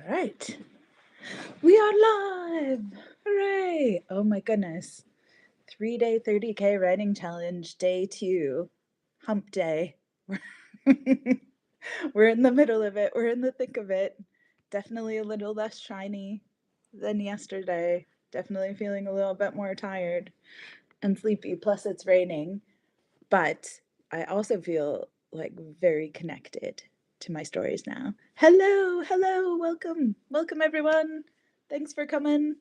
right. We are live. Hooray. Oh my goodness. 3-day 30K writing challenge, day 2. Hump day. We're in the middle of it. We're in the thick of it. Definitely a little less shiny than yesterday. Definitely feeling a little bit more tired and sleepy. Plus, it's raining. But I also feel like very connected to my stories now. Hello, welcome everyone. Thanks for coming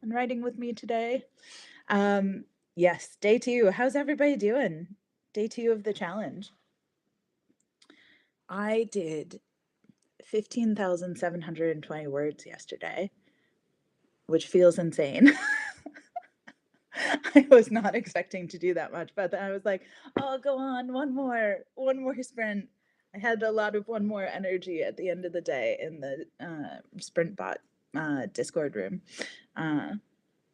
and writing with me today. Yes, day 2. How's everybody doing? Day 2 of the challenge. I did 15,720 words yesterday, which feels insane. I was not expecting to do that much, but then I was like, oh, go on, one more sprint. I had a lot of one more energy at the end of the day in the sprint bot Discord room.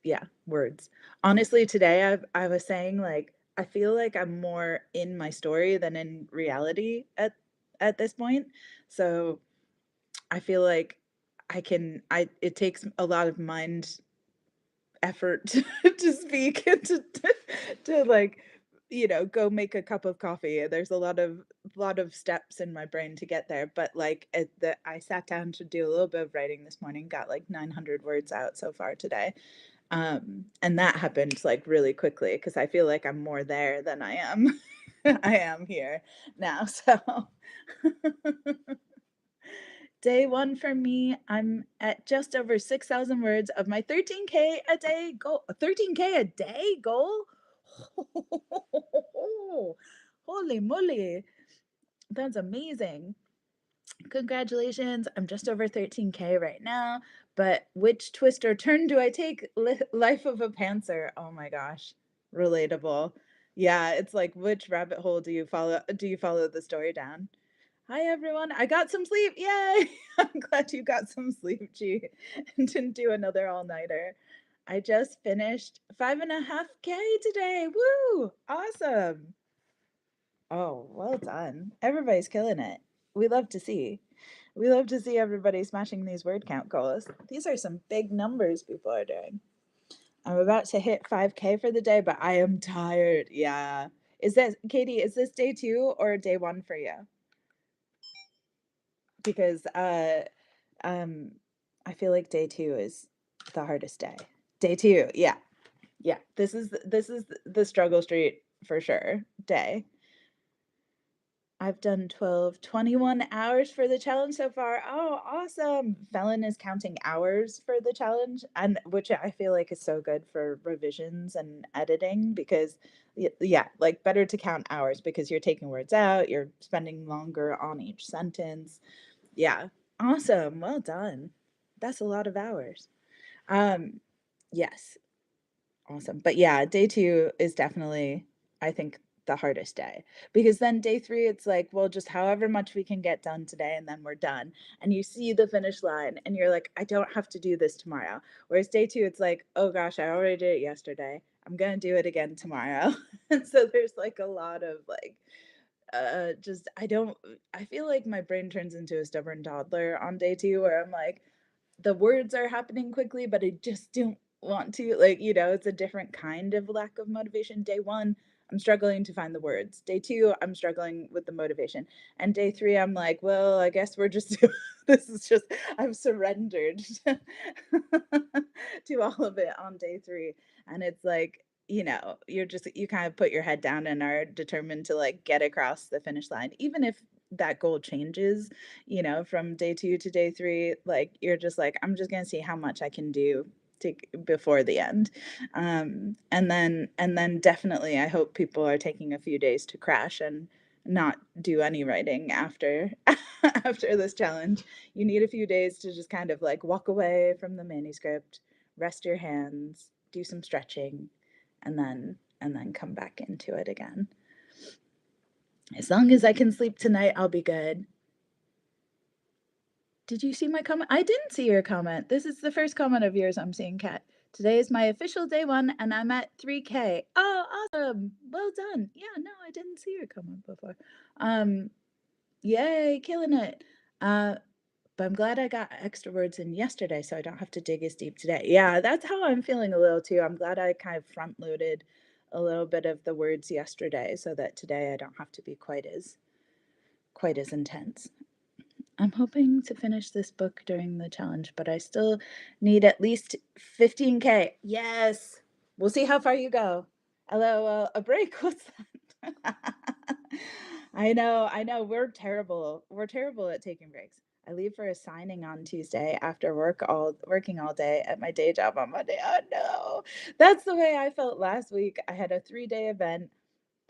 Yeah, words. Honestly, today I was saying, like, I feel like I'm more in my story than in reality at this point. So I feel like it takes a lot of mind effort to speak and to like, go make a cup of coffee. There's a lot of steps in my brain to get there, but like I sat down to do a little bit of writing this morning, got like 900 words out so far today. And that happened like really quickly because I feel like I'm more there than I am I am here now. So day 1 for me, I'm at just over 6,000 words of my 13K a day goal. 13K a day goal? Holy moly. That's amazing. Congratulations. I'm just over 13K right now. But which twist or turn do I take? Life of a pantser. Oh my gosh. Relatable. Yeah, it's like, which rabbit hole do you follow the story down? Hi everyone. I got some sleep. Yay! I'm glad you got some sleep, G, and didn't do another all-nighter. I just finished 5.5K today. Woo! Awesome. Oh, well done. Everybody's killing it. We love to see. We love to see everybody smashing these word count goals. These are some big numbers people are doing. I'm about to hit 5K for the day, but I am tired. Yeah. Katie, is this day 2 or day 1 for you? Because I feel like day 2 is the hardest day. Day 2, yeah. Yeah. This is the struggle street for sure day. I've done 21 hours for the challenge so far. Oh, awesome. Felon is counting hours for the challenge, and which I feel like is so good for revisions and editing because, yeah, like better to count hours because you're taking words out, you're spending longer on each sentence. Yeah. Awesome. Well done. That's a lot of hours. Yes. Awesome. But yeah, day 2 is definitely, I think, the hardest day because then day 3, it's like, well, just however much we can get done today and then we're done. And you see the finish line and you're like, I don't have to do this tomorrow. Whereas day 2, it's like, oh gosh, I already did it yesterday. I'm going to do it again tomorrow. And so there's like a lot of like, just I feel like my brain turns into a stubborn toddler on day 2 where I'm like, the words are happening quickly, but I just don't want to. Like, it's a different kind of lack of motivation. Day 1, I'm struggling to find the words. Day 2, I'm struggling with the motivation. And day 3, I'm like, well, I guess we're just, this is just, I've surrendered to all of it on day 3. And it's like, you kind of put your head down and are determined to like get across the finish line, even if that goal changes, from day 2 to day 3, like you're just like, I'm just gonna see how much I can do before the end. And then definitely I hope people are taking a few days to crash and not do any writing after after this challenge. You need a few days to just kind of like walk away from the manuscript, rest your hands, do some stretching, and then come back into it again. As long as I can sleep tonight, I'll be good. Did you see my comment? I didn't see your comment. This is the first comment of yours I'm seeing, Kat. Today is my official day 1 and I'm at 3K. Oh, awesome. Well done. Yeah, no, I didn't see your comment before. Yay, killing it. But I'm glad I got extra words in yesterday so I don't have to dig as deep today. Yeah, that's how I'm feeling a little too. I'm glad I kind of front loaded a little bit of the words yesterday so that today I don't have to be quite as intense. I'm hoping to finish this book during the challenge, but I still need at least 15K. Yes. We'll see how far you go. LOL, a break. What's that? I know. We're terrible. We're terrible at taking breaks. I leave for a signing on Tuesday after working all day at my day job on Monday. Oh no. That's the way I felt last week. I had a 3-day event,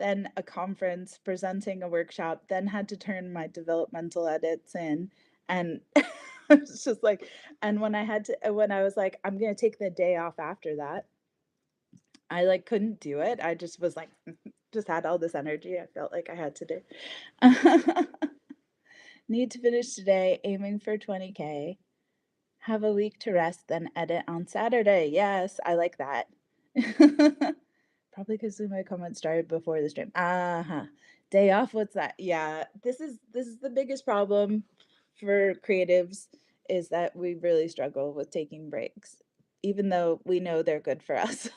then a conference presenting a workshop, then had to turn my developmental edits in. And it's just like, and when I was like, I'm going to take the day off after that, I like couldn't do it. I just was like, just had all this energy I felt like I had to do. Need to finish today, aiming for 20K. Have a week to rest, then edit on Saturday. Yes, I like that. Probably because my comment started before the stream. Uh-huh. Day off, what's that? Yeah, this is the biggest problem for creatives is that we really struggle with taking breaks, even though we know they're good for us.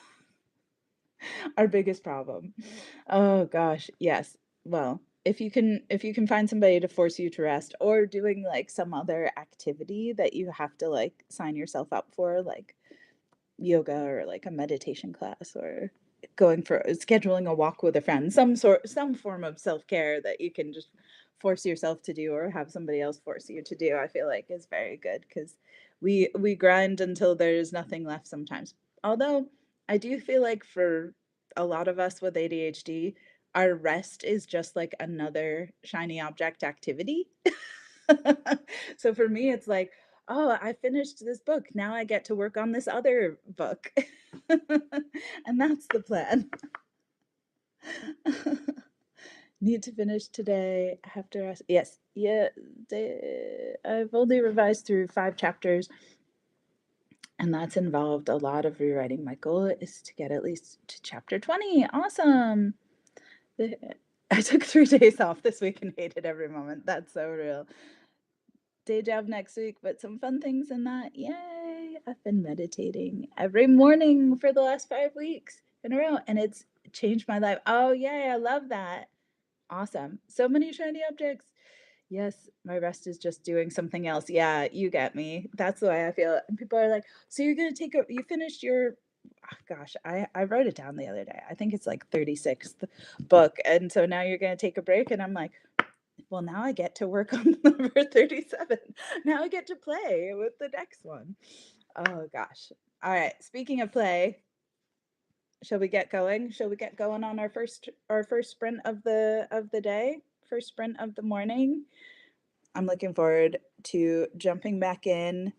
Our biggest problem. Oh gosh, yes. Well, if you can find somebody to force you to rest or doing like some other activity that you have to like sign yourself up for, like yoga or like a meditation class or going for scheduling a walk with a friend, some form of self-care that you can just force yourself to do or have somebody else force you to do, I feel like is very good because we grind until there's nothing left sometimes. Although I do feel like for a lot of us with ADHD, our rest is just like another shiny object activity. So for me, it's like, oh, I finished this book. Now I get to work on this other book. And that's the plan. Need to finish today. I have to rest. Yes. Yeah. I've only revised through 5 chapters, and that's involved a lot of rewriting. My goal is to get at least to chapter 20. Awesome. I took 3 days off this week and hated every moment. That's so real. Day job next week, but some fun things in that. Yay! I've been meditating every morning for the last 5 weeks in a row, and it's changed my life. Oh, yay! I love that. Awesome. So many shiny objects. Yes, my rest is just doing something else. Yeah, you get me. That's the way I feel. And people are like, so you're gonna you finished your gosh, I wrote it down the other day. I think it's like 36th book. And so now you're gonna take a break. And I'm like, well, now I get to work on number 37. Now I get to play with the next one. Oh gosh. All right. Speaking of play, shall we get going? Shall we get going on our first sprint of the day? First sprint of the morning. I'm looking forward to jumping back in.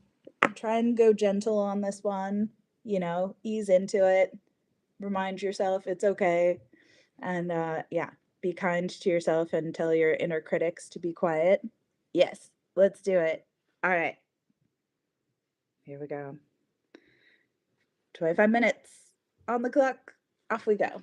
Try and go gentle on this one, ease into it. Remind yourself it's okay. And yeah, be kind to yourself and tell your inner critics to be quiet. Yes, let's do it. All right, here we go. 25 minutes on the clock. Off we go.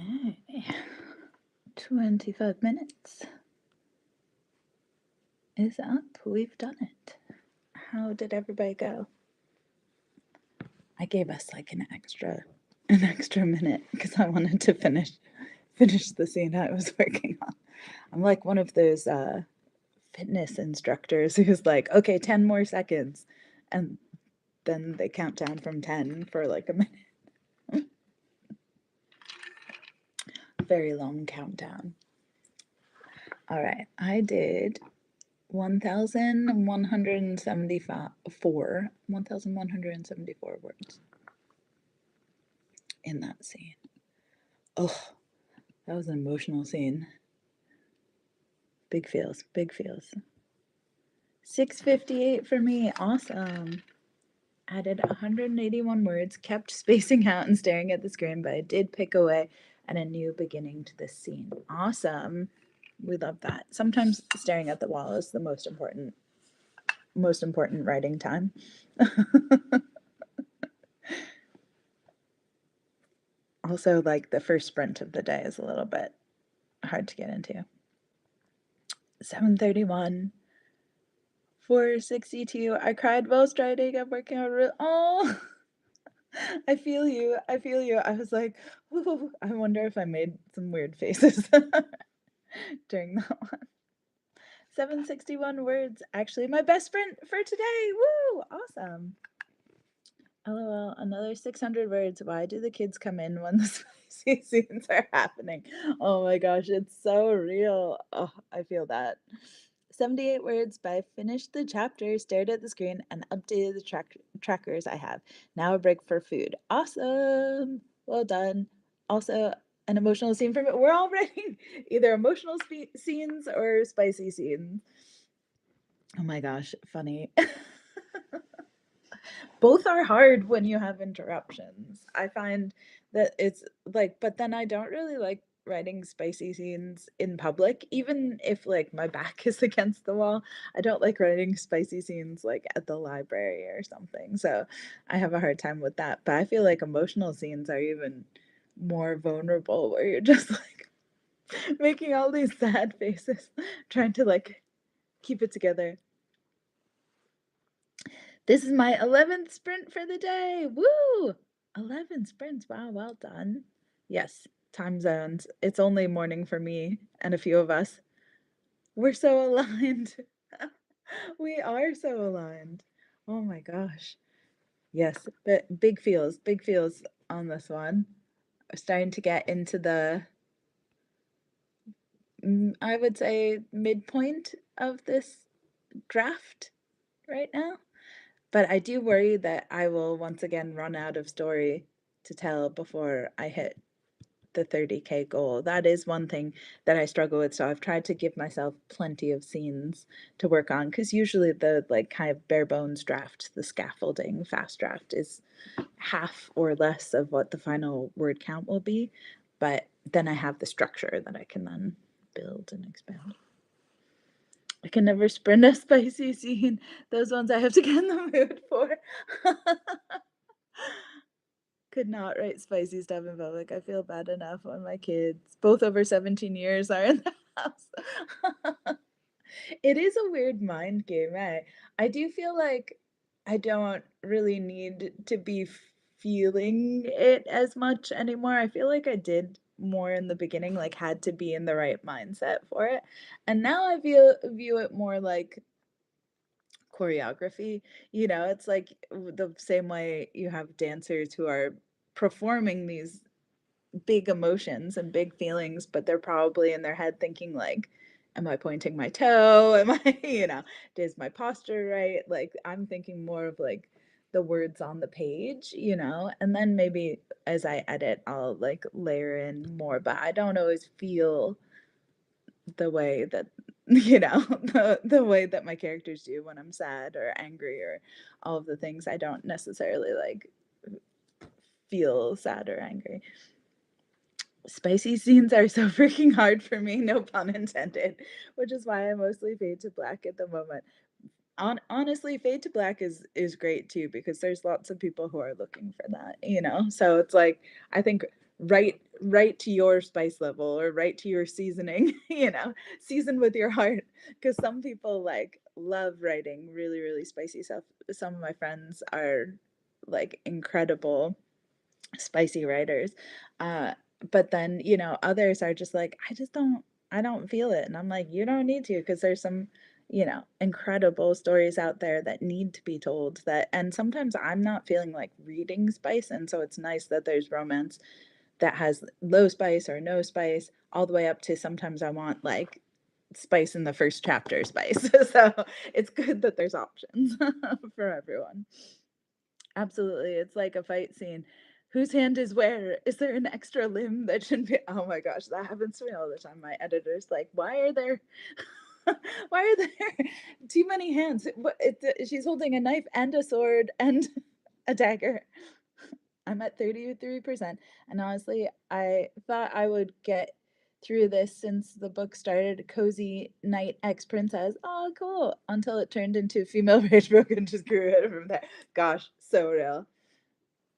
Okay. 25 minutes is up. We've done it. How did everybody go? I gave us like an extra minute because I wanted to finish the scene I was working on. I'm like one of those fitness instructors who's like, okay, 10 more seconds, and then they count down from 10 for like a minute. Very long countdown. All right, I did 1,174 words in that scene. Oh, that was an emotional scene. Big feels, big feels. 658 for me. Awesome. Added 181 words, kept spacing out and staring at the screen, but I did pick away at a new beginning to this scene. Awesome. We love that. Sometimes staring at the wall is the most important writing time. Also, like the first sprint of the day is a little bit hard to get into. 731. 462. I cried while striding. I'm working on oh. I feel you. I feel you. I was like, ooh, I wonder if I made some weird faces during that one. 761 words. Actually, my best sprint for today. Woo! Awesome. LOL, another 600 words. Why do the kids come in when the spicy scenes are happening? Oh my gosh, it's so real. Oh, I feel that. 78 words, but I finished the chapter, stared at the screen, and updated the trackers I have. Now a break for food. Awesome. Well done. Also, an emotional scene from it. We're all writing either emotional scenes or spicy scenes. Oh my gosh, funny. Both are hard when you have interruptions. I find that it's like, but then I don't really like writing spicy scenes in public, even if like my back is against the wall. I don't like writing spicy scenes like at the library or something. So I have a hard time with that. But I feel like emotional scenes are even more vulnerable where you're just like making all these sad faces, trying to like keep it together. This is my 11th sprint for the day. Woo! 11 sprints. Wow, well done. Yes, time zones. It's only morning for me and a few of us. We're so aligned. We are so aligned. Oh my gosh. Yes, but big feels on this one. We're starting to get into the, I would say, midpoint of this draft right now. But I do worry that I will once again run out of story to tell before I hit the 30K goal. That is one thing that I struggle with. So I've tried to give myself plenty of scenes to work on because usually the like kind of bare bones draft, the scaffolding fast draft is half or less of what the final word count will be. But then I have the structure that I can then build and expand. I can never sprint a spicy scene. Those ones I have to get in the mood for. Could not write spicy stuff in public. I feel bad enough when my kids, both over 17 years, are in the house. It is a weird mind game, eh? I do feel like I don't really need to be feeling it as much anymore. I feel like I did more in the beginning, like had to be in the right mindset for it. And now I view it more like choreography. It's like the same way you have dancers who are performing these big emotions and big feelings, but they're probably in their head thinking like, am I pointing my toe? Am I, is my posture right? Like I'm thinking more of like the words on the page, and then maybe as I edit, I'll like layer in more, but I don't always feel the way that the way that my characters do when I'm sad or angry or all of the things. I don't necessarily like feel sad or angry. Spicy scenes are so freaking hard for me, no pun intended, which is why I mostly fade to black at the moment. Honestly, Fade to Black is great too because there's lots of people who are looking for that, you know? So it's like I think right to your spice level or right to your seasoning, you know, season with your heart. Because some people like love writing really, really spicy stuff. Some of my friends are like incredible spicy writers. Uh, but then, you know, others are just like, I don't feel it. And I'm like, you don't need to, because there's some, you know, incredible stories out there that need to be told that, and sometimes I'm not feeling like reading spice. And so it's nice that there's romance that has low spice or no spice, all the way up to sometimes I want like spice in the first chapter spice. So it's good that there's options for everyone. Absolutely. It's like a fight scene. Whose hand is where? Is there an extra limb that shouldn't be? Oh my gosh, that happens to me all the time. My editor's like, why are there why are there too many hands? She's holding a knife and a sword and a dagger. I'm at 33%. And honestly, I thought I would get through this since the book started Cozy Knight Ex Princess. Oh, cool. Until it turned into female rage book and just grew it from there. Gosh, so real.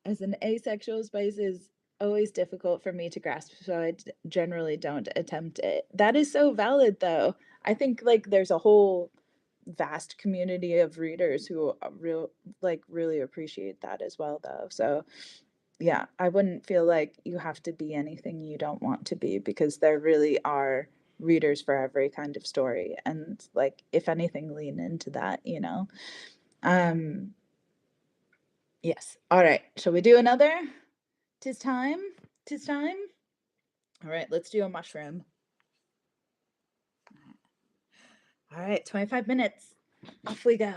As an asexual, spice is always difficult for me to grasp, so I generally don't attempt it. That is so valid, though. I think like there's a whole vast community of readers who really appreciate that as well, though. So yeah, I wouldn't feel like you have to be anything you don't want to be because there really are readers for every kind of story, and like if anything, lean into that, you know. Um, yes. All right. Shall we do another? Tis time. Tis time. All right, let's do a mushroom. All right, 25 minutes. Off we go.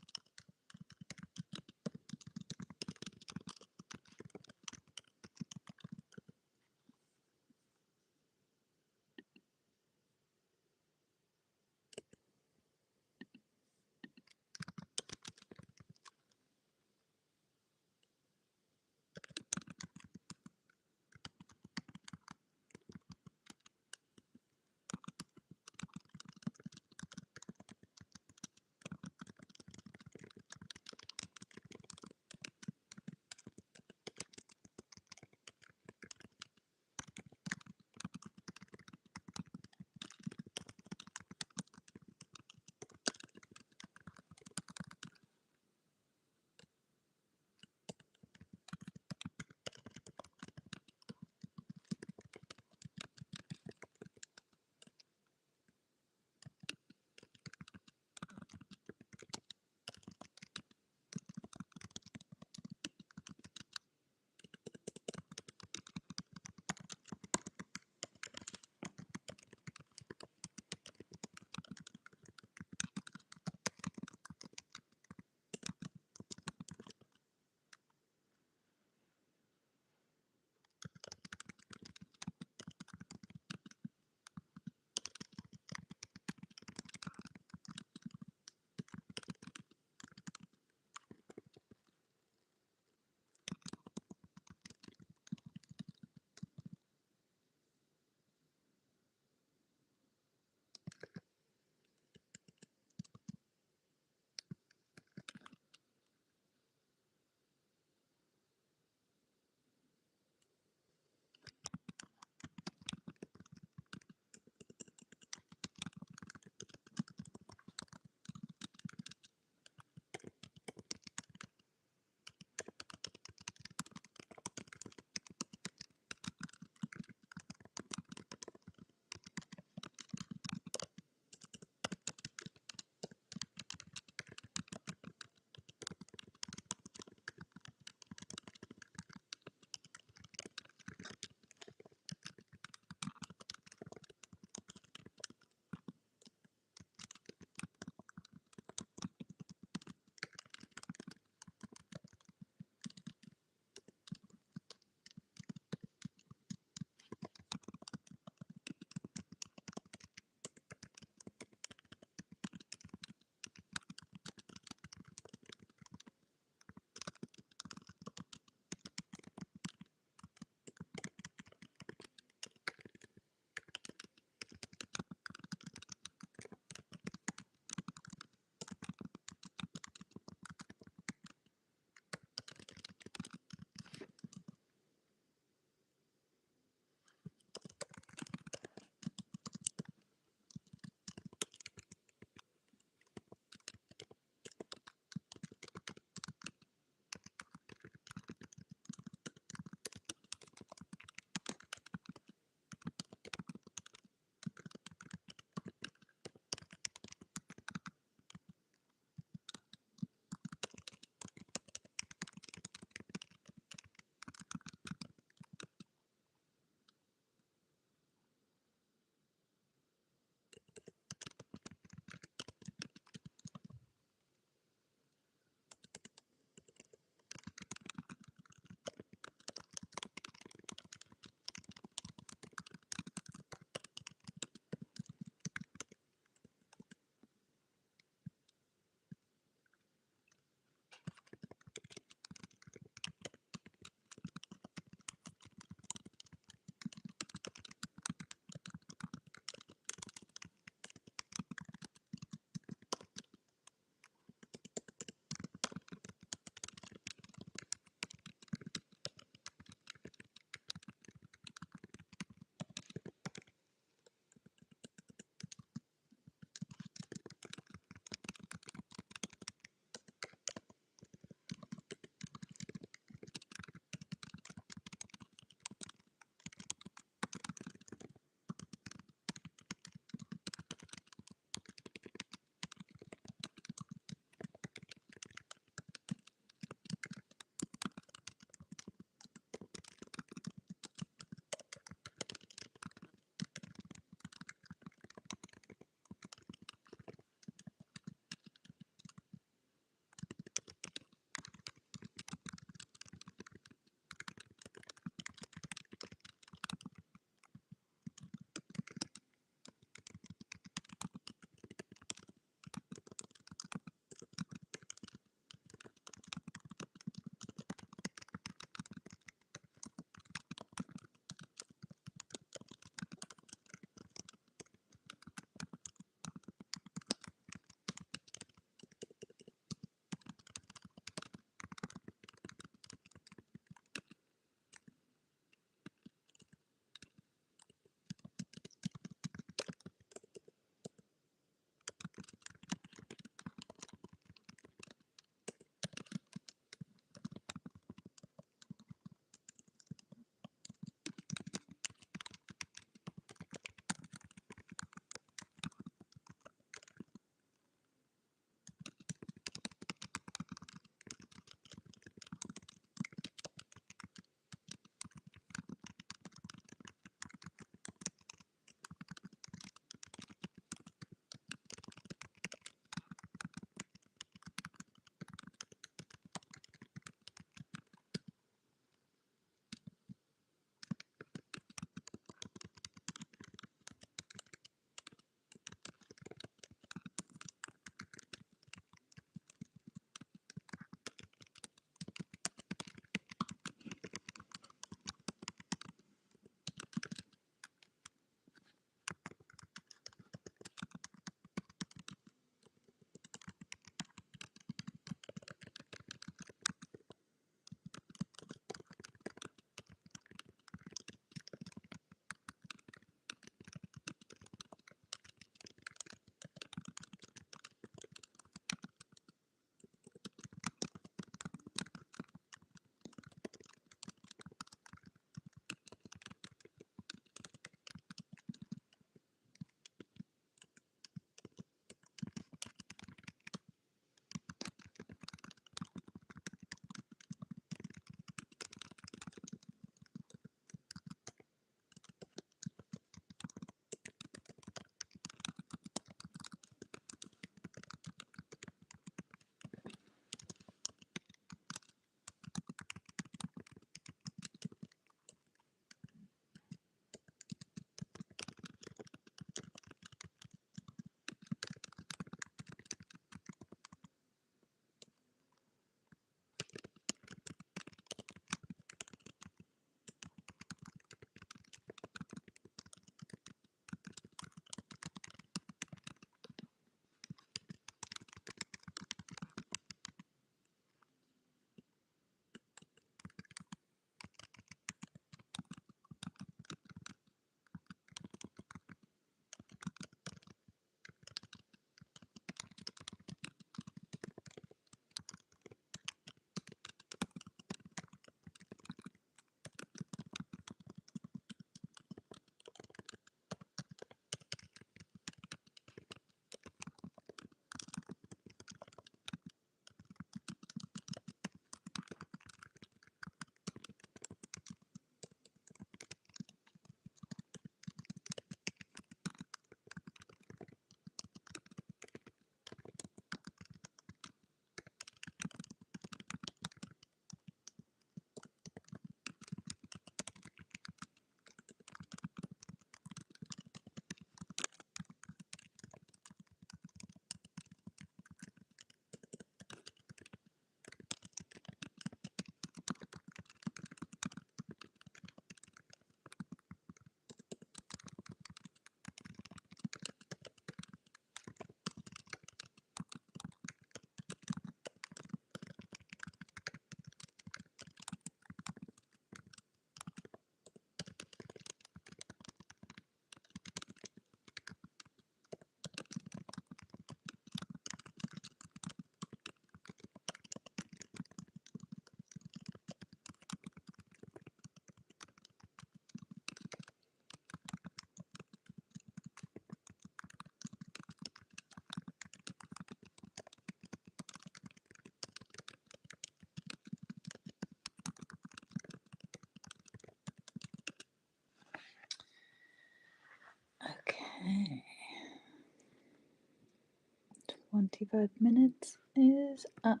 25 minutes is up.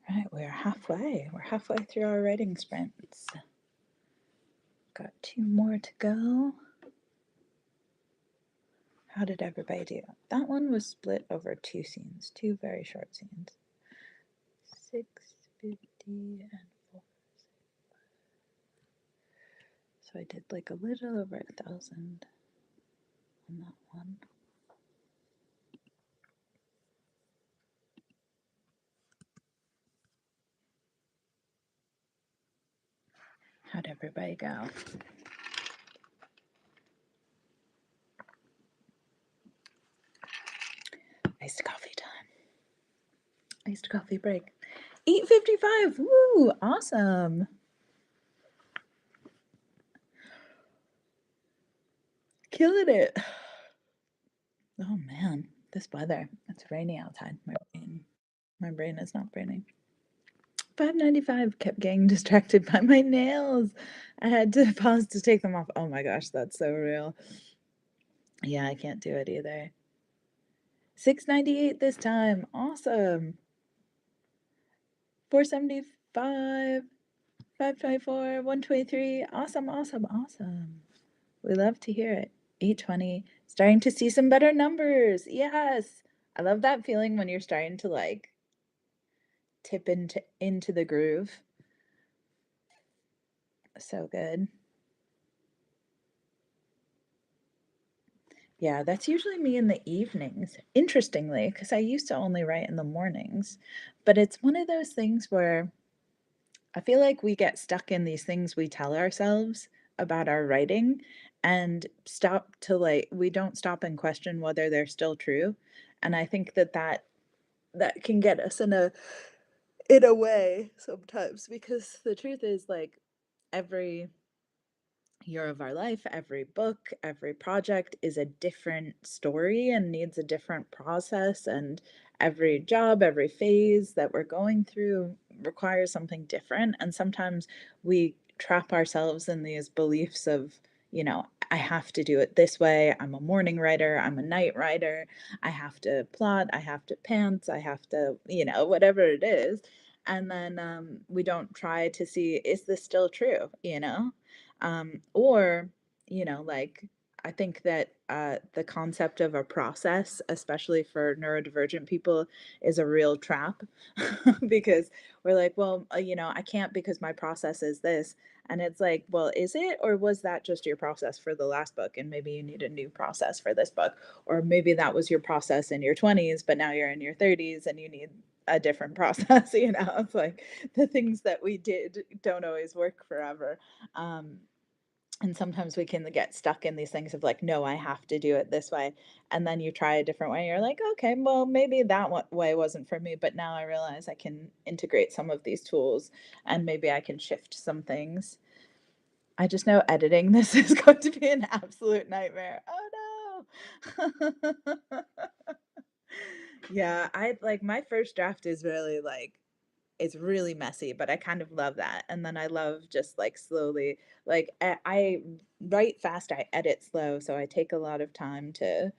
Right, we're halfway. We're halfway through our writing sprints. Got 2 more to go. How did everybody do? That one was split over 2 scenes, 2 very short scenes. 650 and 4. So I did like a little over 1,000 on that one. How'd everybody go? Iced coffee time. Iced coffee break. 8:55. Woo! Awesome. Killing it. Oh man, this weather. It's rainy outside. My brain is not braining. 5:95. Kept getting distracted by my nails. I had to pause to take them off. Oh my gosh, that's so real. Yeah, I can't do it either. 698 this time. Awesome. 475, 524, 123. Awesome, awesome, awesome. We love to hear it. 820. Starting to see some better numbers. Yes. I love that feeling when you're starting to like tip into the groove. So good. Yeah, that's usually me in the evenings, interestingly, because I used to only write in the mornings. But it's one of those things where I feel like we get stuck in these things we tell ourselves about our writing and stop to like, we don't stop and question whether they're still true. And I think that can get us in a way sometimes because the truth is like every year of our life, every book, every project is a different story and needs a different process. And every job, every phase that we're going through requires something different. And sometimes we trap ourselves in these beliefs of, I have to do it this way. I'm a morning writer. I'm a night writer. I have to plot. I have to pants. I have to, whatever it is. And then we don't try to see, is this still true? Or, like I think that the concept of a process, especially for neurodivergent people, is a real trap because we're like, well, I can't because my process is this. And it's like, well, is it? Or was that just your process for the last book? And maybe you need a new process for this book. Or maybe that was your process in your 20s, but now you're in your 30s and you need a different process. It's like the things that we did don't always work forever. Um, and sometimes we can get stuck in these things of like, no, I have to do it this way. And then you try a different way. You're like, okay, well, maybe that way wasn't for me. But now I realize I can integrate some of these tools and maybe I can shift some things. I just know editing this is going to be an absolute nightmare. Oh no. Yeah, I like my first draft is really like it's really messy, but I kind of love that. And then I love just like slowly, like I write fast, I edit slow, so I take a lot of time to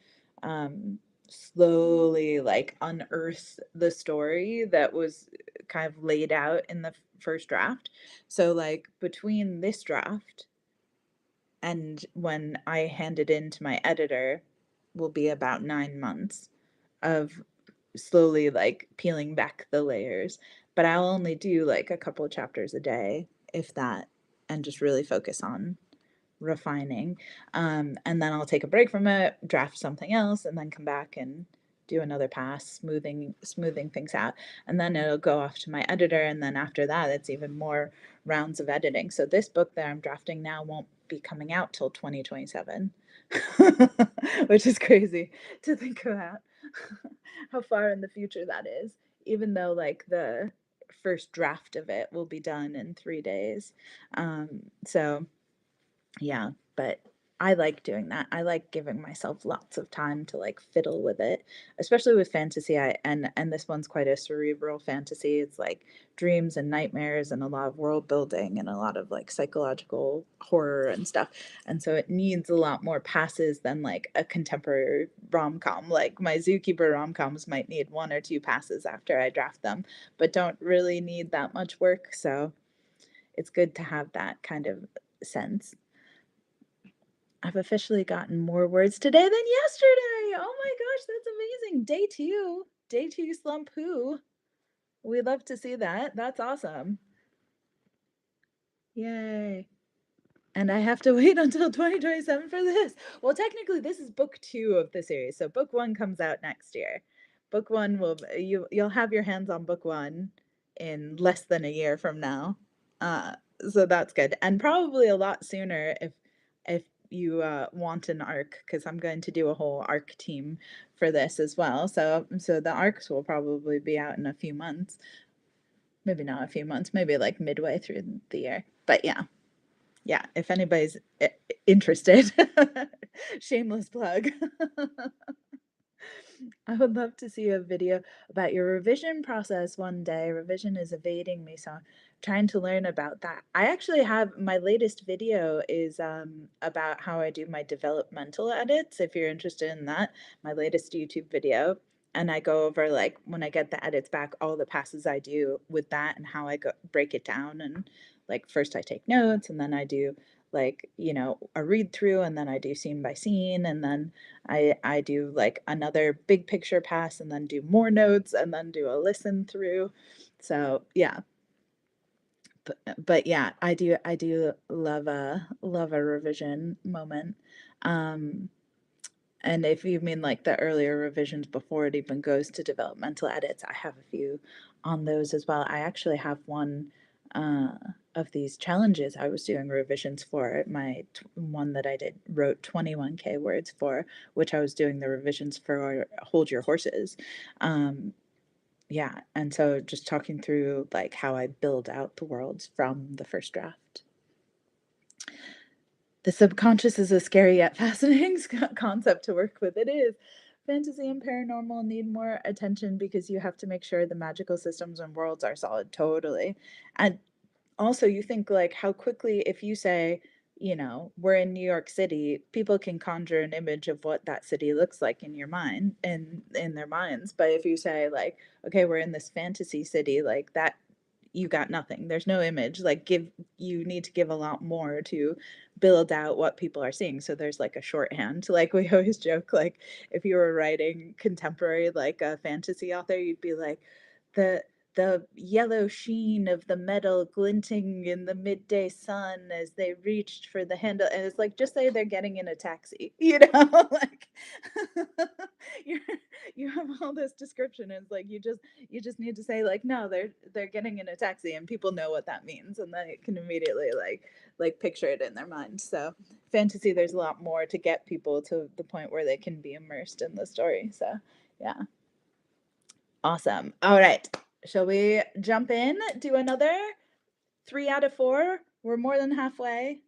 slowly like unearth the story that was kind of laid out in the first draft. So like between this draft and when I hand it in to my editor will be about 9 months of slowly like peeling back the layers. But I'll only do like a couple of chapters a day, if that, and just really focus on refining. And then I'll take a break from it, draft something else, and then come back and do another pass, smoothing things out. And then it'll go off to my editor. And then after that, it's even more rounds of editing. So this book that I'm drafting now won't be coming out till 2027, which is crazy to think about how far in the future that is, even though like the first draft of it will be done in 3 days. So yeah, but I like doing that. I like giving myself lots of time to like fiddle with it, especially with fantasy. And this one's quite a cerebral fantasy. It's like dreams and nightmares and a lot of world building and a lot of like psychological horror and stuff. And so it needs a lot more passes than like a contemporary rom-com. Like my Zookeeper rom-coms might need one or two passes after I draft them, but don't really need that much work. So it's good to have that kind of sense. I've officially gotten more words today than yesterday. Oh my gosh, that's amazing. Day two slump who. We love to see that. That's awesome. Yay. And I have to wait until 2027 for this. Well, technically, this is book 2 of the series. So book 1 comes out next year. Book 1 will you'll have your hands on book 1 in less than a year from now. Uh, so that's good. And probably a lot sooner if you want an arc, because I'm going to do a whole arc team for this as well. So the arcs will probably be out in a few months. Maybe not a few months, maybe like midway through the year. But yeah. Yeah, if anybody's interested, shameless plug. I would love to see a video about your revision process one day. Revision is evading me, so I'm trying to learn about that. I actually have my latest video is about how I do my developmental edits. If you're interested in that, my latest YouTube video, and I go over like when I get the edits back, all the passes I do with that and how I go break it down. And like first I take notes, and then I do like a read through, and then I do scene by scene, and then I do like another big picture pass and then do more notes and then do a listen through. So yeah, but yeah, I do love a revision moment. Um, and if you mean like the earlier revisions before it even goes to developmental edits, I have a few on those as well. I actually have one uh, of these challenges I was doing revisions for. My one that I did wrote 21K words for, which I was doing the revisions for Hold Your Horses. Um, yeah, and so just talking through like how I build out the worlds from the first draft. The subconscious is a scary yet fascinating concept to work with. It is. Fantasy and paranormal need more attention because you have to make sure the magical systems and worlds are solid. Totally. And also, you think like how quickly, if you say, we're in New York City, people can conjure an image of what that city looks like in your mind, in their minds. But if you say like, okay, we're in this fantasy city, like that, you got nothing. There's no image. Like you need to give a lot more to build out what people are seeing. So there's like a shorthand. Like we always joke, like if you were writing contemporary, like a fantasy author, you'd be like, the the yellow sheen of the metal glinting in the midday sun as they reached for the handle. And it's like, just say they're getting in a taxi, like you're, you have all this description. And it's like, you just need to say like, no, they're getting in a taxi, and people know what that means. And they can immediately like picture it in their mind. So fantasy, there's a lot more to get people to the point where they can be immersed in the story. So yeah. Awesome. All right. Shall we jump in? Do another 3 out of 4? We're more than halfway.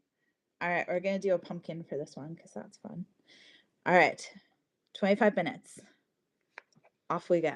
All right. We're going to do a pumpkin for this one because that's fun. All right. 25 minutes. Off we go.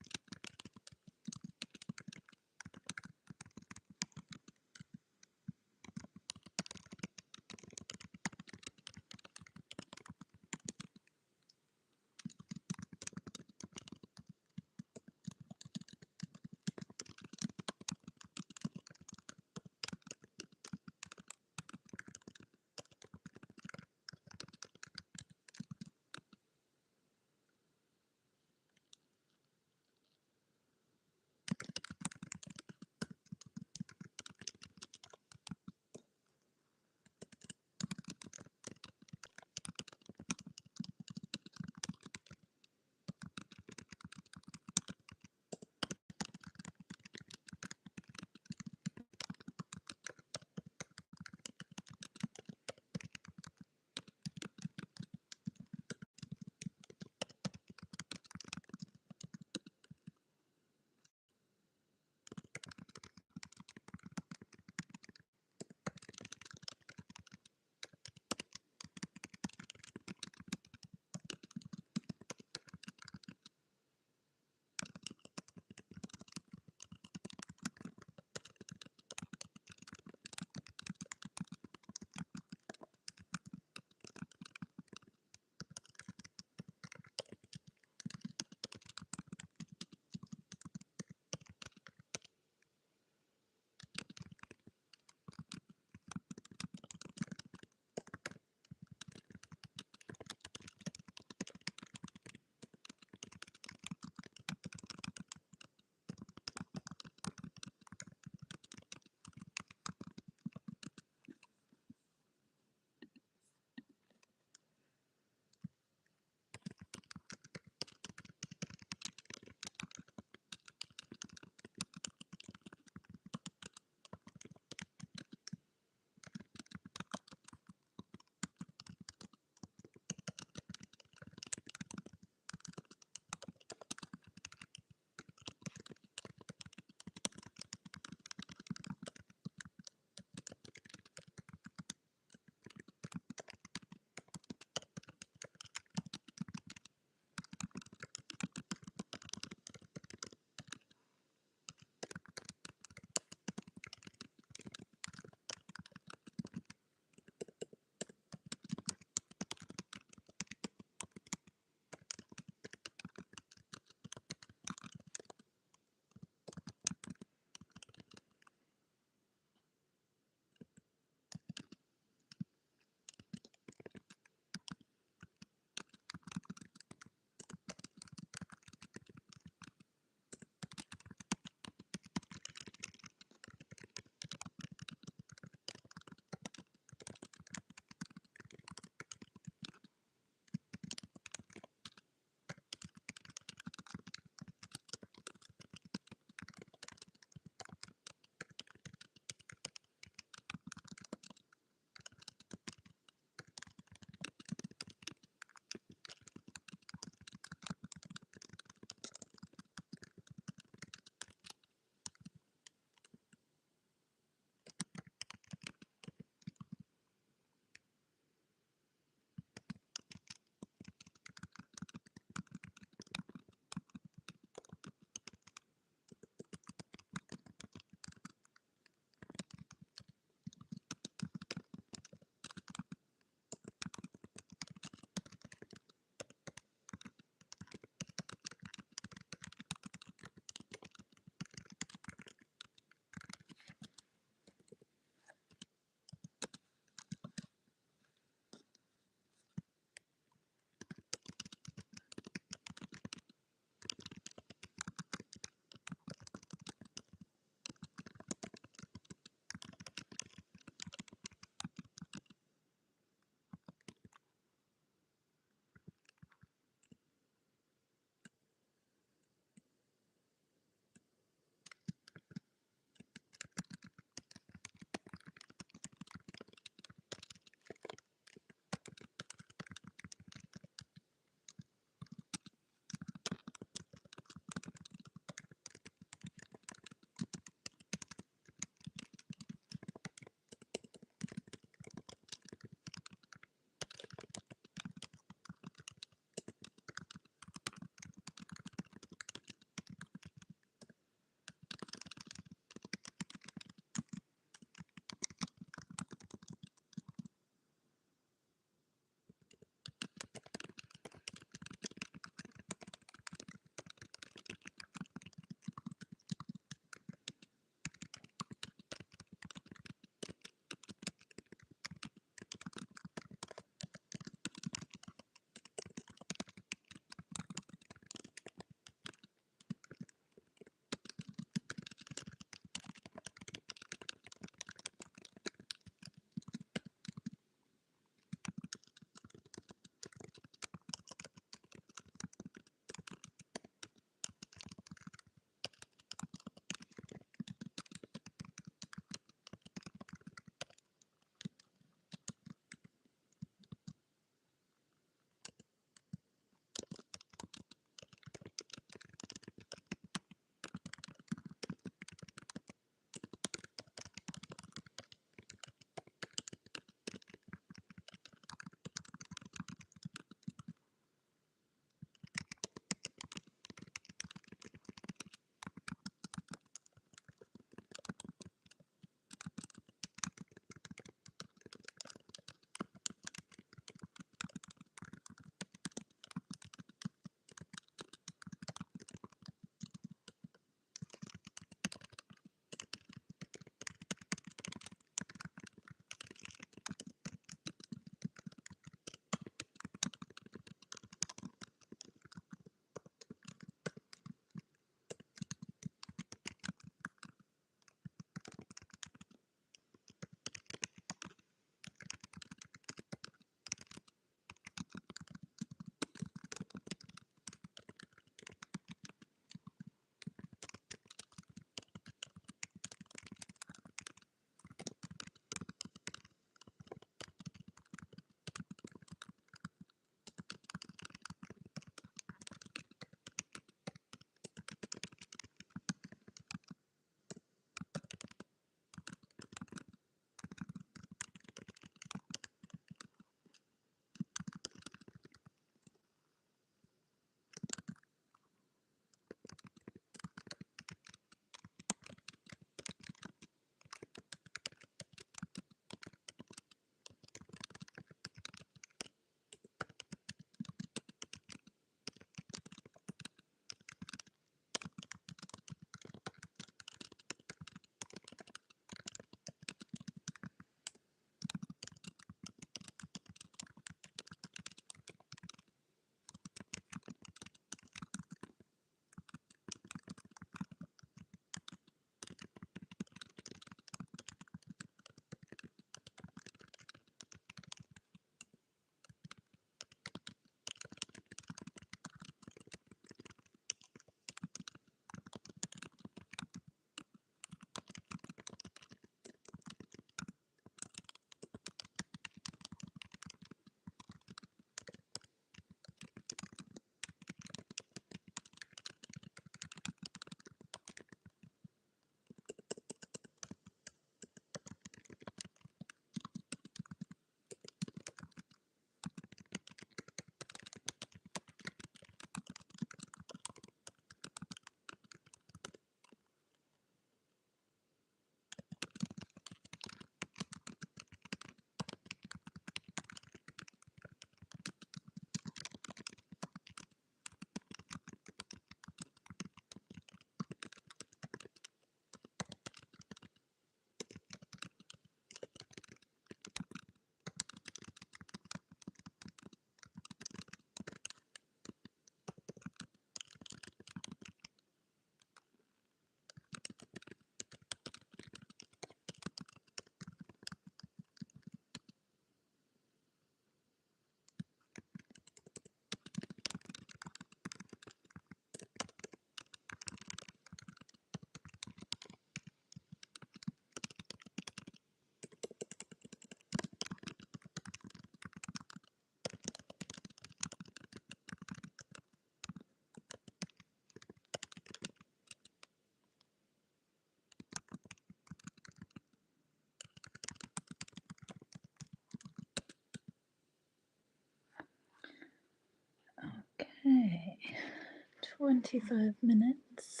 25 minutes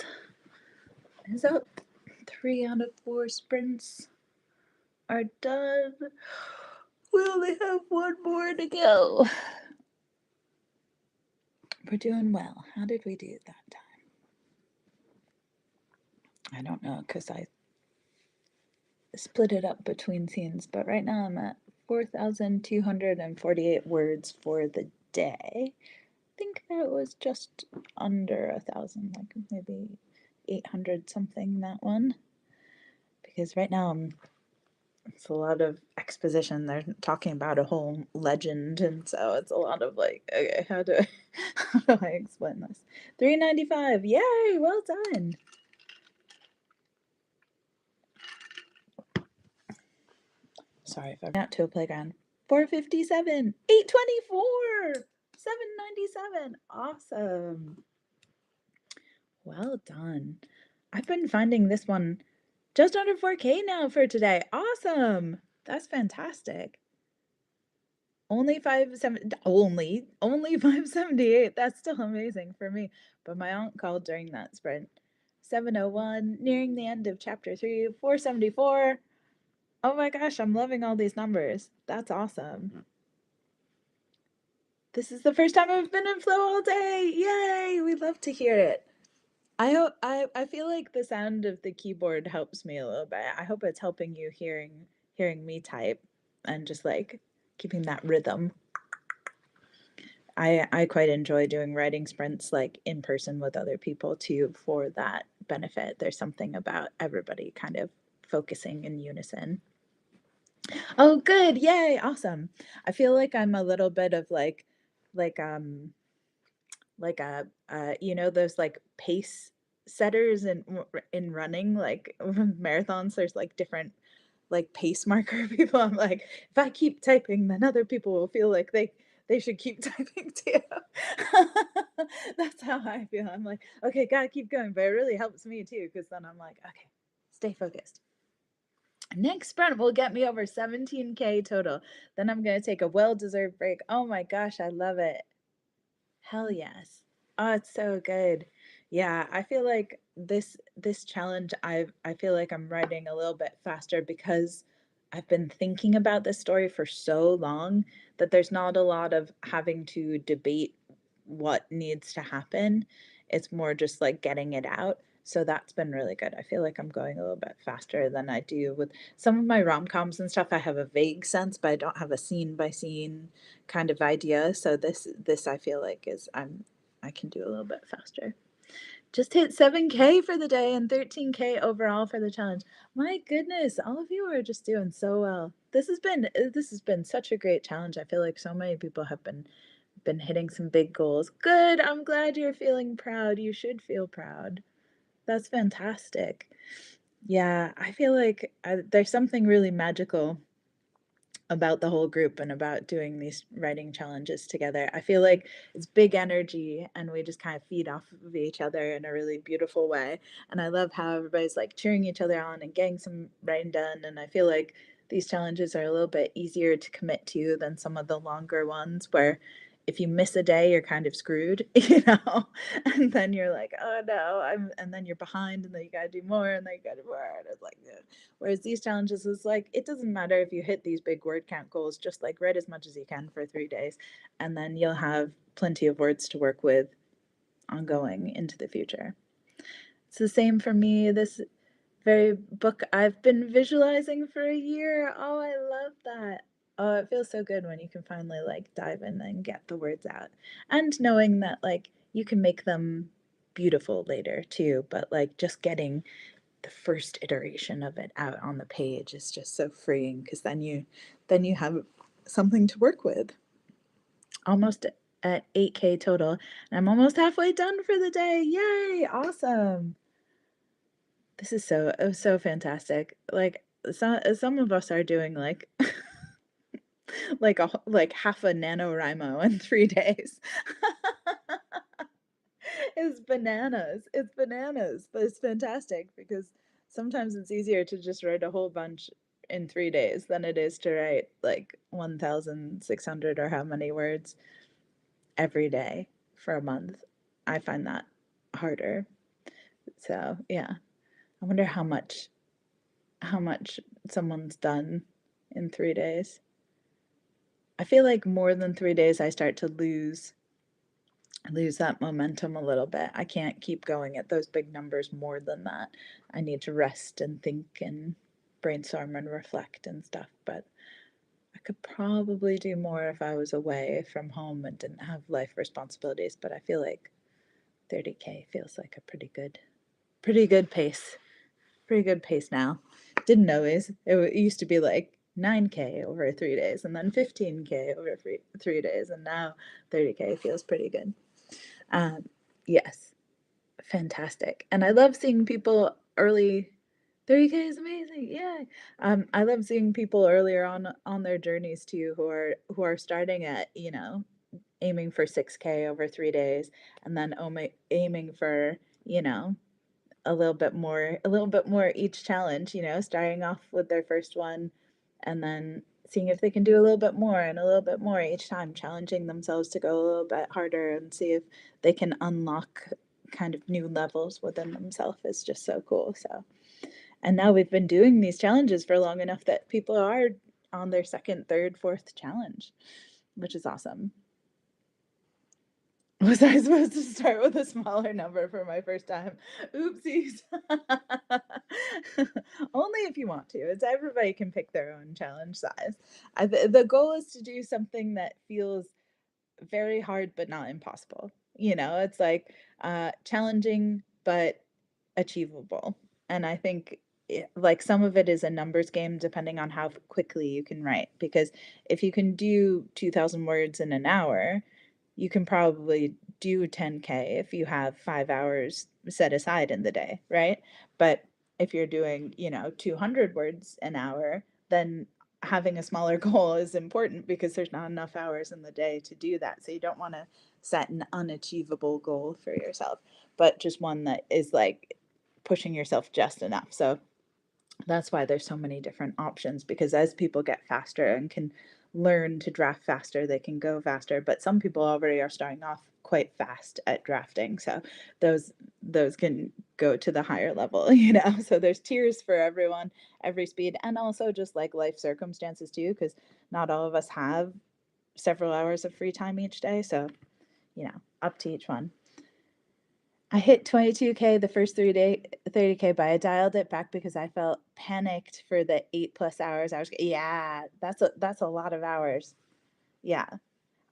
is up. 3 out of 4 sprints are done. We only have one more to go. We're doing well. How did we do that time? I don't know, because I split it up between scenes, but right now I'm at 4,248 words for the day. I think that was just under 1,000, like maybe 800 something, that one. Because right now it's a lot of exposition. They're talking about a whole legend, and so it's a lot of like, okay, how do I explain this? 395, yay, well done. Sorry if I'm out to a playground. 457, 824, 797. Awesome. Well done. I've been finding this one just under 4K now for today. Awesome. That's fantastic. Only 578. That's still amazing for me. But my aunt called during that sprint. 701, nearing the end of chapter 3, 474. Oh my gosh, I'm loving all these numbers. That's awesome. This is the first time I've been in flow all day. Yay! We love to hear it. I feel like the sound of the keyboard helps me a little bit. I hope it's helping you hearing me type and just like keeping that rhythm. I quite enjoy doing writing sprints like in person with other people too for that benefit. There's something about everybody kind of focusing in unison. Oh, good. Yay. Awesome. I feel like I'm a little bit of like you know, those like pace setters in running, like marathons, there's like different like pace marker people. I'm like, if I keep typing, then other people will feel like they should keep typing too. That's how I feel. I'm like, okay, gotta keep going, but it really helps me too, because then I'm like, okay, stay focused. Next sprint will get me over 17K total. Then I'm gonna take a well-deserved break. Oh my gosh, I love it. Hell yes. Oh, it's so good. Yeah, I feel like this challenge, I feel like I'm writing a little bit faster because I've been thinking about this story for so long that there's not a lot of having to debate what needs to happen. It's more just like getting it out. So that's been really good. I feel like I'm going a little bit faster than I do with some of my rom-coms and stuff. I have a vague sense, but I don't have a scene by scene kind of idea. So this I feel like is I can do a little bit faster. Just hit 7K for the day and 13K overall for the challenge. My goodness, all of you are just doing so well. This has been such a great challenge. I feel like so many people have been hitting some big goals. Good. I'm glad you're feeling proud. You should feel proud. That's fantastic. Yeah, I feel like there's something really magical about the whole group and about doing these writing challenges together. I feel like it's big energy and we just kind of feed off of each other in a really beautiful way. And I love how everybody's like cheering each other on and getting some writing done. And I feel like these challenges are a little bit easier to commit to than some of the longer ones where if you miss a day, you're kind of screwed, you know? And then you're like, oh no, and then you're behind and then you gotta do more and then you gotta do more. And it's like, yeah. Whereas these challenges is like, it doesn't matter if you hit these big word count goals, just like write as much as you can for 3 days, and then you'll have plenty of words to work with ongoing into the future. It's the same for me. This very book I've been visualizing for a year. Oh, I love that. Oh, it feels so good when you can finally like dive in and get the words out. And knowing that like you can make them beautiful later too, but like just getting the first iteration of it out on the page is just so freeing because then you have something to work with. Almost at 8K total, and I'm almost halfway done for the day. Yay! Awesome. This is so fantastic. Like some of us are doing like like half a NaNoWriMo in 3 days. It's bananas. It's bananas, but it's fantastic because sometimes it's easier to just write a whole bunch in 3 days than it is to write like 1,600 or how many words every day for a month. I find that harder. So yeah, I wonder how much someone's done in 3 days. I feel like more than 3 days, I start to lose that momentum a little bit. I can't keep going at those big numbers more than that. I need to rest and think and brainstorm and reflect and stuff. But I could probably do more if I was away from home and didn't have life responsibilities. But I feel like 30K feels like a pretty good pace. Pretty good pace now. Didn't always. It used to be like 9K over 3 days and then 15K over 3 days. And now 30K feels pretty good. Yes, fantastic. And I love seeing people early. 30K is amazing. Yeah. I love seeing people earlier on their journeys too, who are starting at, aiming for 6K over 3 days, and then aiming for, you know, a little bit more each challenge, starting off with their first one and then seeing if they can do a little bit more and a little bit more each time, challenging themselves to go a little bit harder and see if they can unlock kind of new levels within themselves is just so cool. So, and now we've been doing these challenges for long enough that people are on their second, third, fourth challenge, which is awesome. Was I supposed to start with a smaller number for my first time? Oopsies. Only if you want to. It's everybody can pick their own challenge size. The goal is to do something that feels very hard but not impossible. It's like challenging but achievable. And I think like some of it is a numbers game depending on how quickly you can write. Because if you can do 2,000 words in an hour, you can probably do 10K if you have 5 hours set aside in the day, right? But if you're doing, 200 words an hour, then having a smaller goal is important because there's not enough hours in the day to do that. So you don't want to set an unachievable goal for yourself, but just one that is like pushing yourself just enough. So that's why there's so many different options, because as people get faster and can learn to draft faster, they can go faster. But some people already are starting off quite fast at drafting, so those can go to the higher level. So there's tiers for everyone, every speed, and also just like life circumstances too, because not all of us have several hours of free time each day. So up to each one. I hit 22K the first 3 day 30K, but I dialed it back because I felt panicked for the 8+ hours. Yeah, that's a lot of hours. Yeah.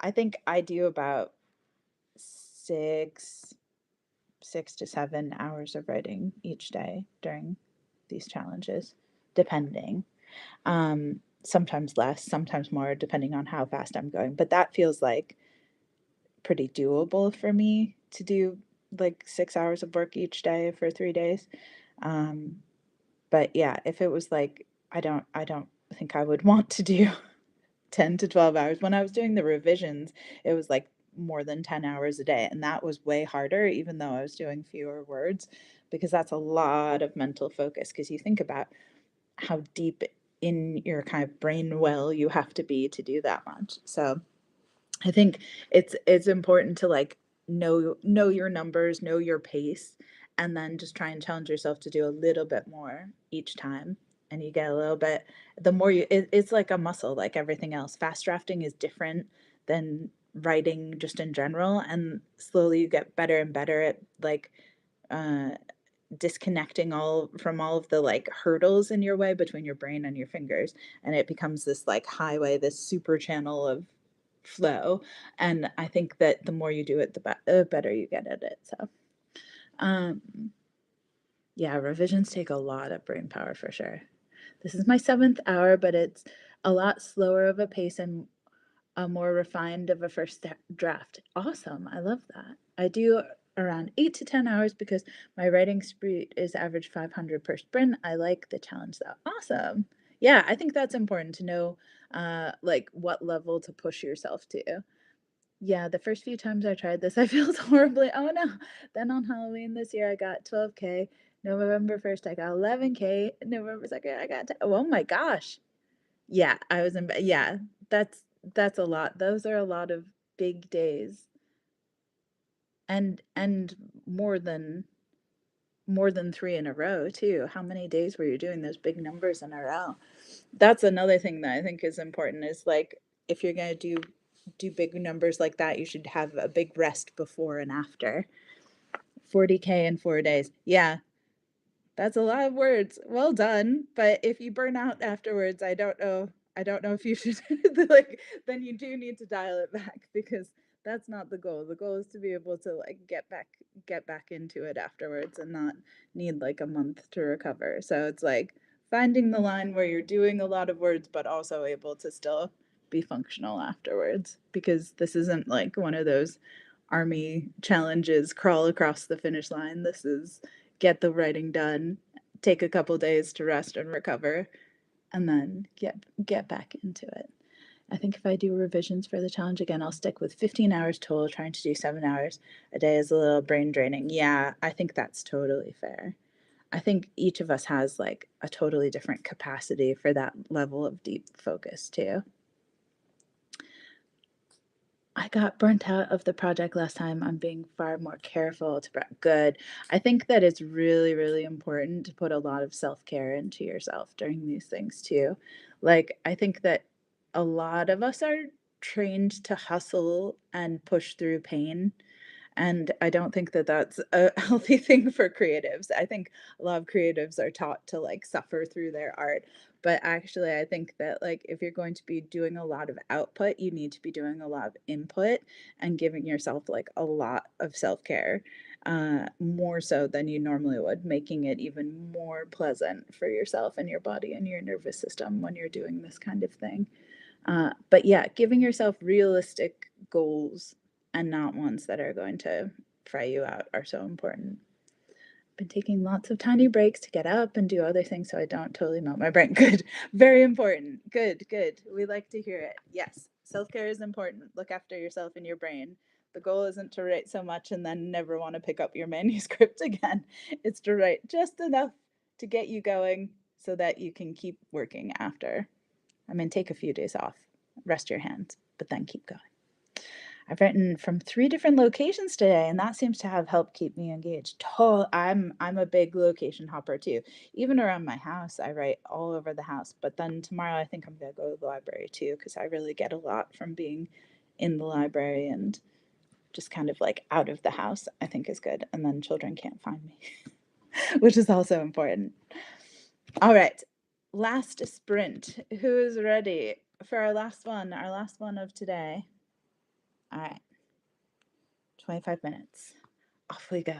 I think I do about six 6 to 7 hours of writing each day during these challenges, depending. Sometimes less, sometimes more, depending on how fast I'm going. But that feels like pretty doable for me to do like 6 hours of work each day for 3 days. Um, but yeah, if it was like, I don't think I would want to do 10 to 12 hours. When I was doing the revisions, it was like more than 10 hours a day. And that was way harder, even though I was doing fewer words, because that's a lot of mental focus. Because you think about how deep in your kind of brain well you have to be to do that much. So I think it's important to like know your numbers, know your pace, and then just try and challenge yourself to do a little bit more each time. And you get a little bit, the more it's like a muscle, like everything else. Fast drafting is different than writing just in general, and slowly you get better and better at like uh disconnecting all of the like hurdles in your way between your brain and your fingers, and it becomes this like highway, this super channel of flow. And I think that the more you do it, the better you get at it. So um yeah, revisions take a lot of brain power for sure. This is my 7th hour, but it's a lot slower of a pace and a more refined of a first draft. Awesome. I love that. I do around 8 to 10 hours because my writing speed is average 500 per sprint. I like the challenge though. Awesome. Yeah, I think that's important to know like what level to push yourself to. Yeah, the first few times I tried this, I failed horribly. Oh no. Then on Halloween this year, I got 12K. November 1st, I got 11K. November 2nd, I got oh my gosh. Yeah, I was in yeah, that's that's a lot. Those are a lot of big days. and more than 3 in a row too. How many days were you doing those big numbers in a row? That's another thing that I think is important is like if you're going to do big numbers like that, you should have a big rest before and after. 40K in 4 days. Yeah, that's a lot of words. Well done. But if you burn out afterwards, I don't know if you should like then you do need to dial it back because that's not the goal. The goal is to be able to like get back into it afterwards and not need like a month to recover. So it's like finding the line where you're doing a lot of words but also able to still be functional afterwards because this isn't like one of those army challenges crawl across the finish line. This is get the writing done, take a couple days to rest and recover, and then get back into it. I think if I do revisions for the challenge again, I'll stick with 15 hours total. Trying to do 7 hours a day is a little brain draining. Yeah, I think that's totally fair. I think each of us has like a totally different capacity for that level of deep focus too. I got burnt out of the project last time. I'm being far more careful to good. I think that it's really, really important to put a lot of self-care into yourself during these things too. Like, I think that a lot of us are trained to hustle and push through pain. And I don't think that that's a healthy thing for creatives. I think a lot of creatives are taught to like suffer through their art. But actually, I think that like if you're going to be doing a lot of output, you need to be doing a lot of input and giving yourself like a lot of self care, more so than you normally would, making it even more pleasant for yourself and your body and your nervous system when you're doing this kind of thing. But yeah, giving yourself realistic goals and not ones that are going to fry you out are so important. Been taking lots of tiny breaks to get up and do other things so I don't totally melt my brain. Good. Very important. Good, good. We like to hear it. Yes. Self-care is important. Look after yourself and your brain. The goal isn't to write so much and then never want to pick up your manuscript again. It's to write just enough to get you going so that you can keep working after. I mean, take a few days off, rest your hands, but then keep going. I've written from 3 different locations today, and that seems to have helped keep me engaged. I'm a big location hopper too. Even around my house, I write all over the house. But then tomorrow, I think I'm gonna go to the library too because I really get a lot from being in the library and just kind of like out of the house. I think is good, and then children can't find me, which is also important. All right, last sprint. Who is ready for our last one? Our last one of today. All right. 25 minutes. Off we go.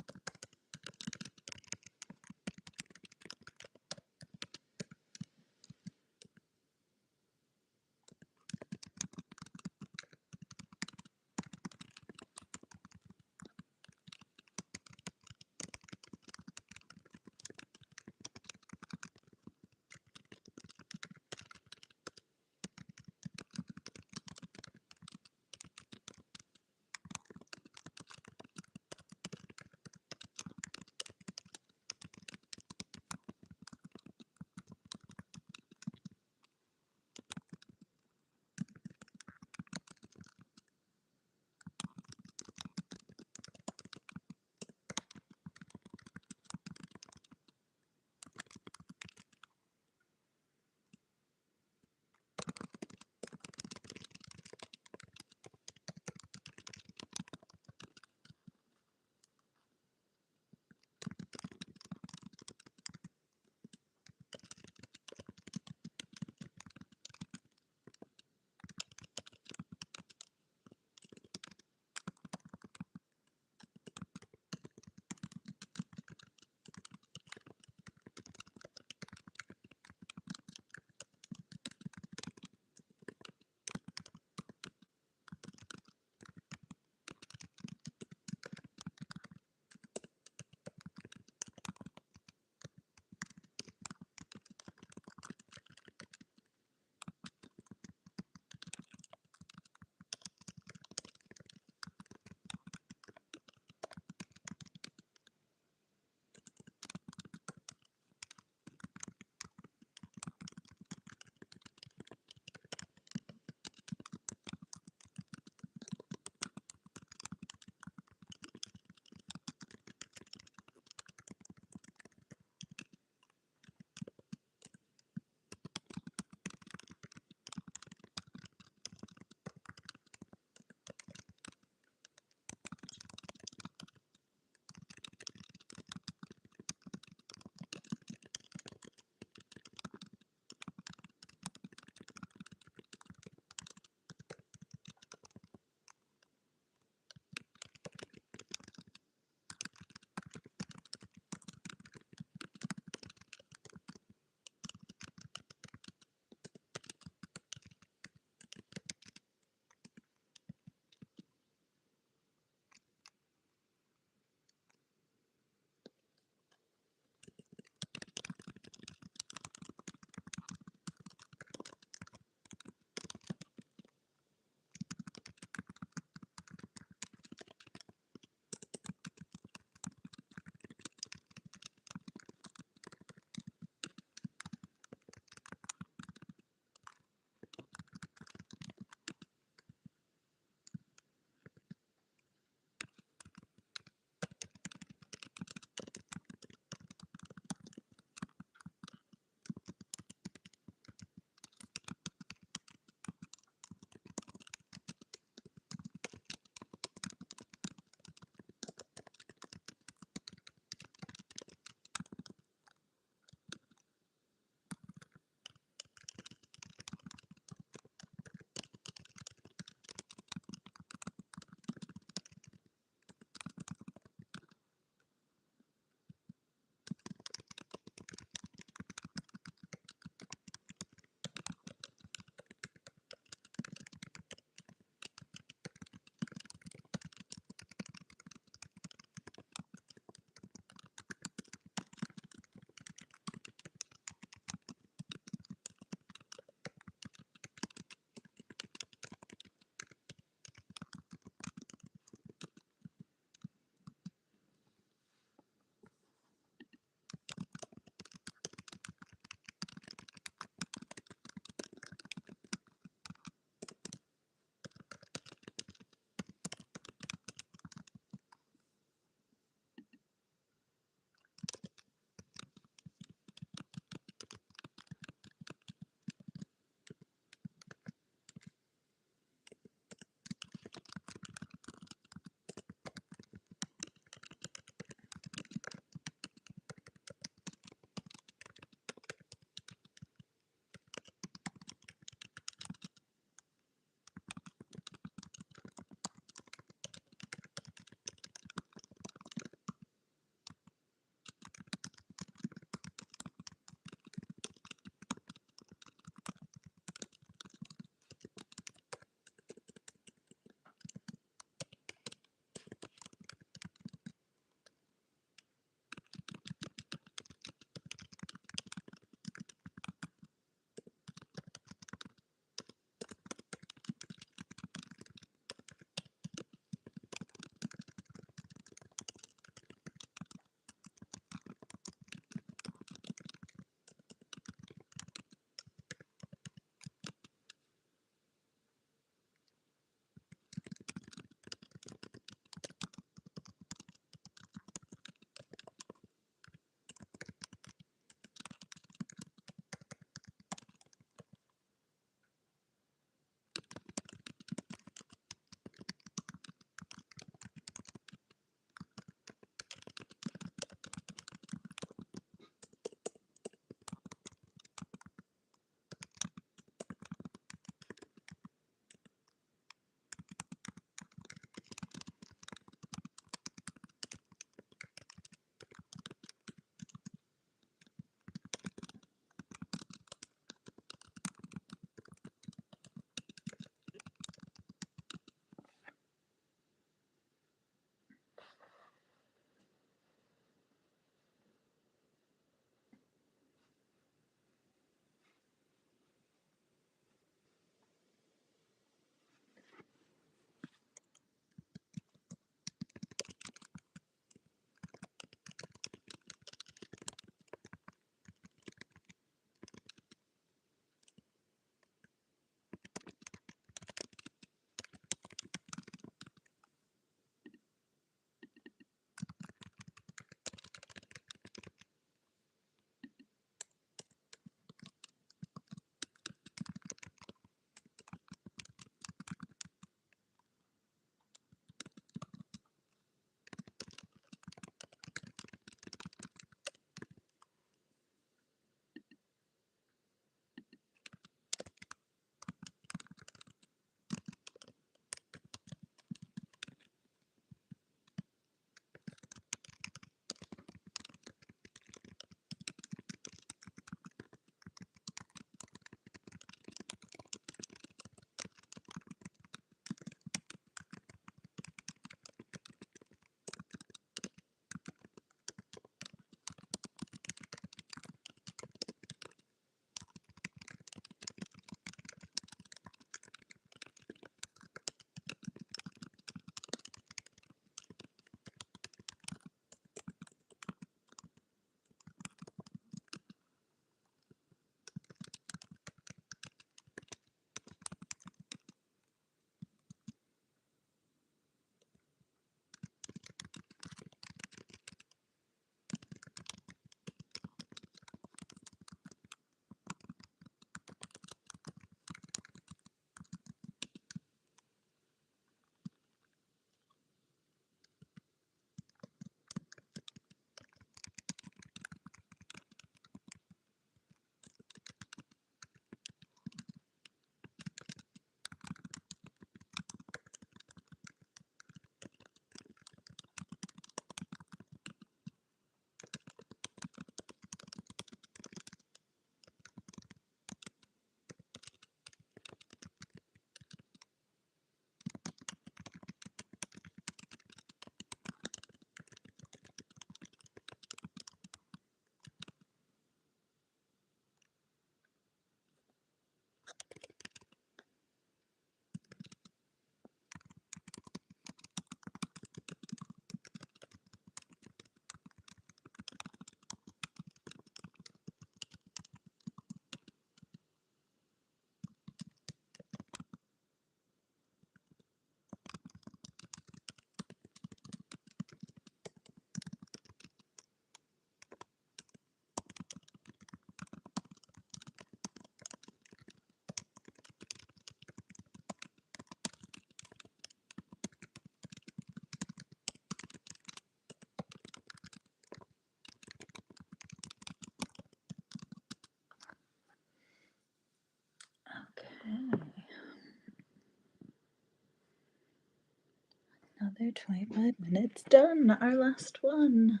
Another 25 minutes done. Our last one.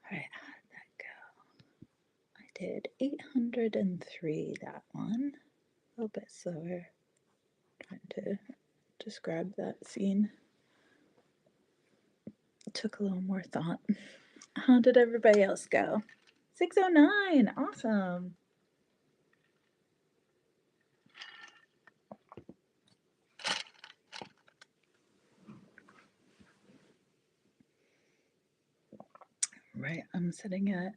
All right, how did that go? I did 803 that one. A little bit slower. Trying to describe that scene. It took a little more thought. How did everybody else go? 609. Awesome. Right, I'm sitting at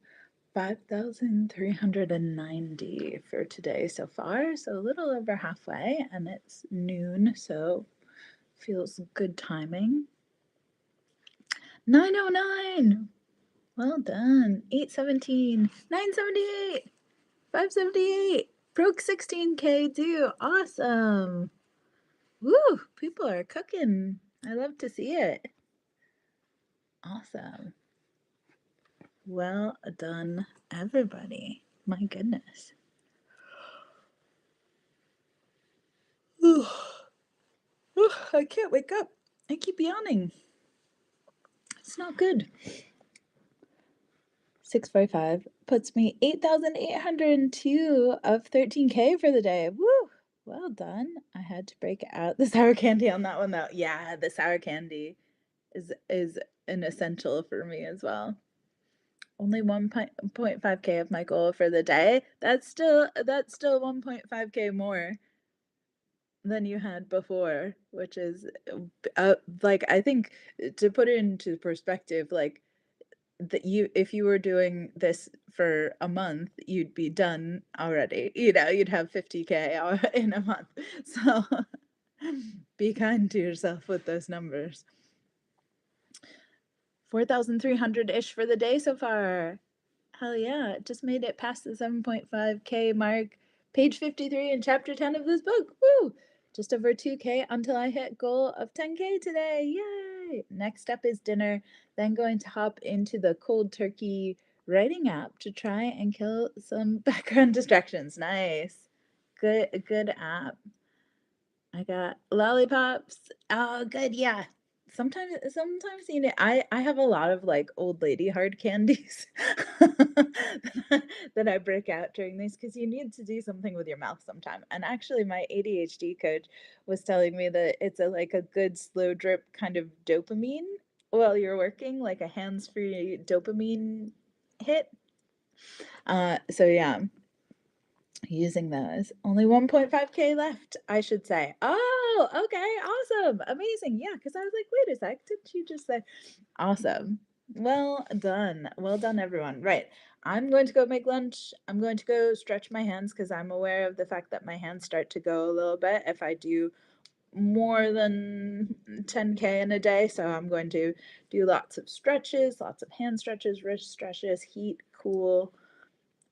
5,390 for today so far, so a little over halfway, and it's noon, so feels good timing. 909. Well done. 817. 978. 578. Broke 16K too. Awesome. Woo, people are cooking. I love to see it. Awesome. Well done, everybody. My goodness. I can't wake up. I keep yawning. It's not good. 645 puts me 8,802 of 13K for the day. Woo! Well done. I had to break out the sour candy on that one though. Yeah, the sour candy is an essential for me as well. Only 1.5K of my goal for the day. That's still 1.5K more than you had before, which is like, I think, to put it into perspective, like, that if you were doing this for a month, you'd be done already. You'd have 50K in a month. So be kind to yourself with those numbers. 4,300-ish for the day so far. Hell yeah, just made it past the 7.5K mark. Page 53 in chapter 10 of this book. Woo! Just over 2K until I hit goal of 10K today. Yay! Next up is dinner, then going to hop into the cold turkey writing app to try and kill some background distractions. Nice. Good app. I got lollipops. Oh, good. Yeah. Sometimes I have a lot of like old lady hard candies that I break out during these because you need to do something with your mouth sometime. And actually, my ADHD coach was telling me that it's like a good slow drip kind of dopamine while you're working, like a hands-free dopamine hit. So yeah, using those. Only 1.5K left, I should say. Oh, okay, awesome, amazing. Yeah, because I was like, wait a sec, didn't you just say? Awesome. Well done, everyone. Right, I'm going to go make lunch. I'm going to go stretch my hands because I'm aware of the fact that my hands start to go a little bit if I do more than 10K in a day. So I'm going to do lots of stretches, lots of hand stretches, wrist stretches, heat, cool,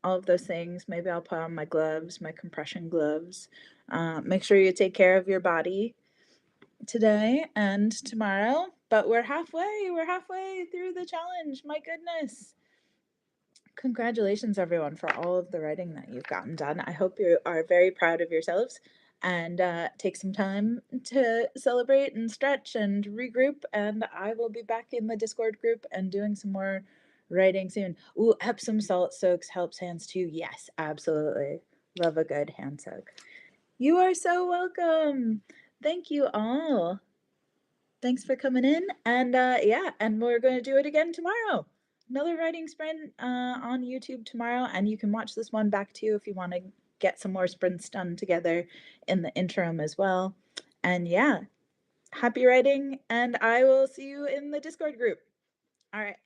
all of those things. Maybe I'll put on my gloves, my compression gloves. Make sure you take care of your body today and tomorrow. But we're halfway through the challenge. My goodness. Congratulations, everyone, for all of the writing that you've gotten done. I hope you are very proud of yourselves and take some time to celebrate and stretch and regroup. And I will be back in the Discord group and doing some more writing soon. Ooh, Epsom salt soaks helps hands too. Yes, absolutely. Love a good hand soak. You are so welcome. Thank you all. Thanks for coming in. And yeah, and we're going to do it again tomorrow. Another writing sprint on YouTube tomorrow. And you can watch this one back too if you want to get some more sprints done together in the interim as well. And yeah, happy writing. And I will see you in the Discord group. All right.